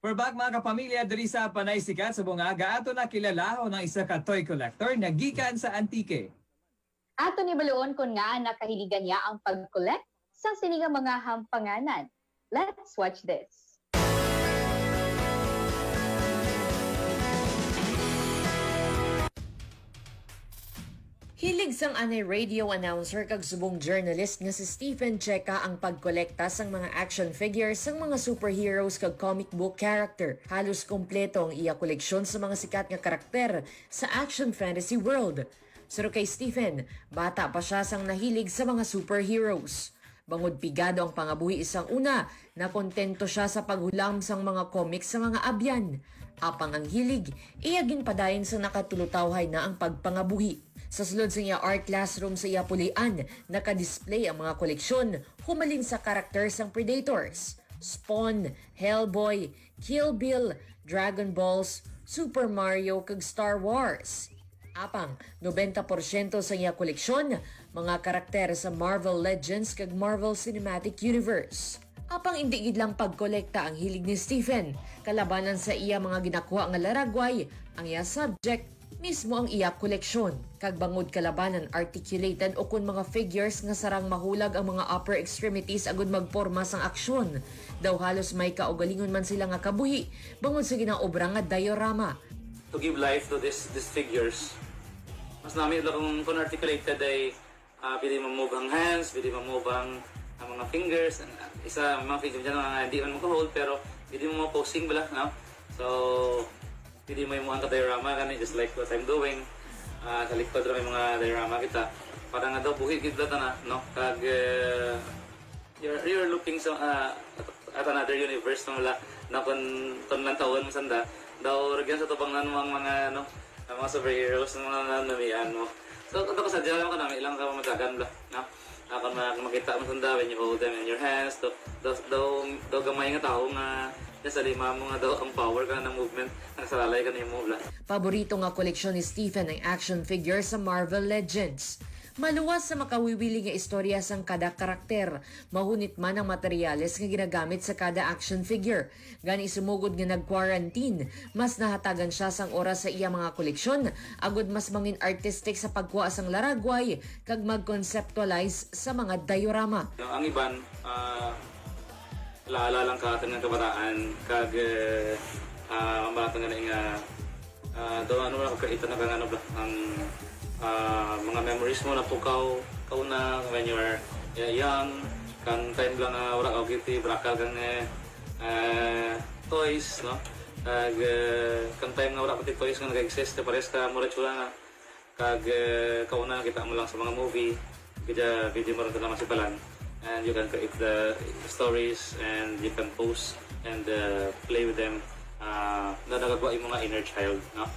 Perbag mga kapamilya diri sa Panay Sikat sa bungaga ato na kilalaho ng isa ka toy collector na gikan sa antike. Ato ni baluon kon nga nakahiligan niya ang pag-collect sa sinigang mga hampanganan. Let's watch this. Hilig sang anay radio announcer kag subong journalist nga si Stephen Checa ang pagkolekta sang mga action figures sang mga superheroes kag comic book character. Halos kompleto ang iya koleksyon sa mga sikat nga karakter sa action fantasy world. Pero kay Stephen, bata pa siya sang nahilig sa mga superheroes. Bangod pigado ang pangabuhi isang una, na kontento siya sa paghulam sang mga comics sa mga abyan. Apang ang hilig, iyagin padayon sa nakatulutawhay na ang pagpangabuhi. Sa sulod sa iya art classroom sa iya pulian, nakadisplay ang mga koleksyon humalin sa karakter sang Predators, Spawn, Hellboy, Kill Bill, Dragon Balls, Super Mario kag Star Wars. Apang 90% sa iya koleksyon, mga karakter sa Marvel Legends kag Marvel Cinematic Universe. Apang hindi gid lang pagkolekta ang hilig ni Stephen, kalabanan sa iya mga ginakuha nga laragway, ang iya subject mismo ang iya koleksyon. Kag bangod kalabanan articulated o kun mga figures nga sarang mahulag ang mga upper extremities agud magporma sang aksyon. Daw halos may kaugalingon man sila nga kabuhi, bangod sa ginaobra nga diorama. To give life to these figures, mas namin lang kung articulated ay pwede ma-move ang hands, pwede ma-move ang mga fingers. Isa mga figures dyan hindi man maka-hold pero pwede mo posing bala, no? So pwede mo yung mga diorama ganun, just like what I'm doing. Sa likod rin may mga diorama kita. Parang nga daw buhi kita na, no? Kag you're looking sa at another universe na kung lang taon masanda daw regyan sa tubang nan mga no mga superheroes ng mga nanamian mo. So kung ako sadya lang ka namin ilang ka mamatagan bla, no? Ako makita mo sanda when you hold them in your hands, daw gamay nga tao nga sa lima mo nga daw ang power ka ng movement ng salalay ka niyo mo bla. Paborito nga koleksyon ni Stephen ang action figures sa Marvel Legends. Maluwas sa makawiwili nga istorya sang kada karakter, mahunit man ang materyales nga ginagamit sa kada action figure. Gani sumugod nga nag-quarantine, mas nahatagan siya sang oras sa iya mga koleksyon, agud mas mangin artistic sa pagkuha sang laragway, kag mag-conceptualize sa mga diorama. Ang iban, laala lang ka ng kabataan, kag ang bata nga nga, daw ano lang kakaitan na kang ano ba, ang mga memories mo na pukaw kauna when you were young kan time lang wala ka giti brakal kang toys no kag kan time nga wala pati toys nga nag-exist pares ka mura chula na kag kauna kita mo lang sa mga movie kaya video mo rin naman si Balan and you can create the stories and you can post and play with them na nagagawa yung mga inner child no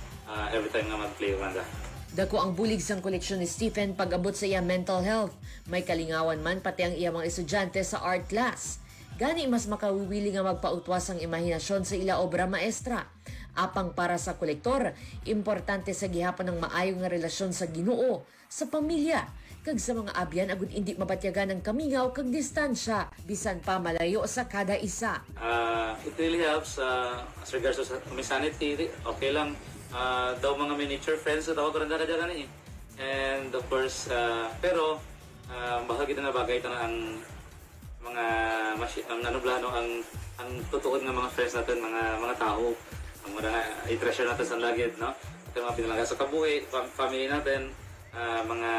every time nga mag-play manda. Dako ang bulig sang koleksyon ni Stephen pag-abot sa iya mental health. May kalingawan man pati ang iya mga estudyante sa art class. Gani mas makawiwili nga magpautwas ang imahinasyon sa ila obra maestra. Apang para sa kolektor, importante sa gihapon ng maayong nga relasyon sa Ginoo, sa pamilya, kag sa mga abyan agud hindi mapatyagan ng kamingaw kag distansya, bisan pa malayo sa kada isa. It really helps as regards to sanity, okay lang. Daw mga miniature friends sa tawag ko rin dyan eh. And of course, pero bahagi na bagay ito na ang mga ang tutuod ng mga friends natin, mga tao, ang mga i-treasure natin sa lagid, no? Ito mga pinalaga sa kabuhi, family natin, mga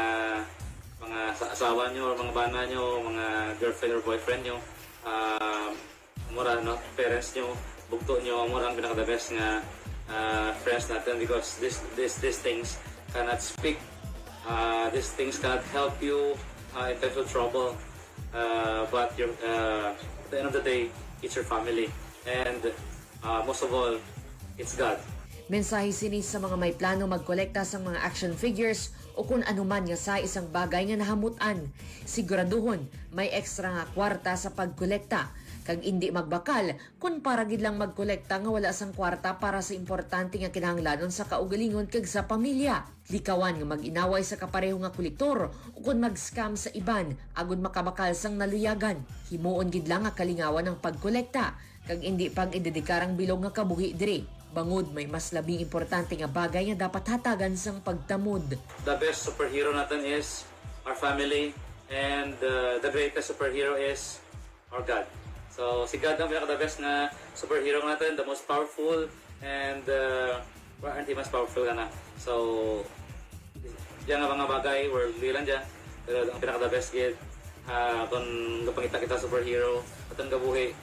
asawa nyo, mga bana nyo, mga girlfriend or boyfriend nyo, mura, no? Parents nyo, bugto nyo, mura ang pinaka-the best nga friends natin because these things cannot speak, these things cannot help you in times of trouble, but at the end of the day, it's your family and most of all, it's God. Mensahe sini sa mga may plano magkolekta sa mga action figures o kung anuman nga sa isang bagay nga nahamutan. Siguraduhon may ekstra nga kwarta sa pagkolekta. kag indi magbakal kun para gid lang magkolekta nga wala sang kwarta para sa importante nga kinahanglanon sa kaugalingon kag sa pamilya. Likawan nga mag-inaway sa kapareho nga kolektor o kun mag-scam sa iban agud makabakal sang naluyagan. Himuon gid lang nga kalingawan ang pagkolekta kag indi pag idedekarang bilog nga kabuhi diri. Bangod may mas labing importante nga bagay nga dapat hatagan sang pagtamod. The best superhero natin is our family, and the greatest superhero is our God. So si God ang pinaka-the best na superhero natin, the most powerful, and hindi mas powerful ka na. So diyan nga mga bagay, worldly lang dyan, pero ang pinaka-the best gid kung kapangita kita superhero atong gabuhi,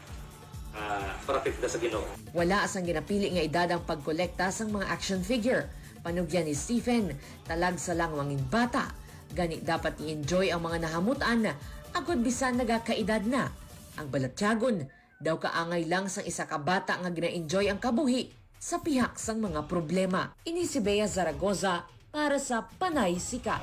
parapit kita sa Ginoo. Wala asang ginapili nga edad ang pagkolekta sang mga action figure. Panugyan ni Stephen, talag sa lang wangin bata. Gani dapat i-enjoy ang mga nahamutan agud bisan nagakaedad na. Ang balatyagon daw kaangay lang sang isa ka bata nga gina-enjoy ang kabuhi sa pihak sang mga problema. Ini si Bea Zaragoza para sa Panay Sikat.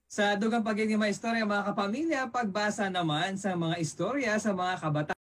Sa dugang pagiging mga istorya mga kapamilya, pagbasa naman sa mga istorya sa mga kabataan.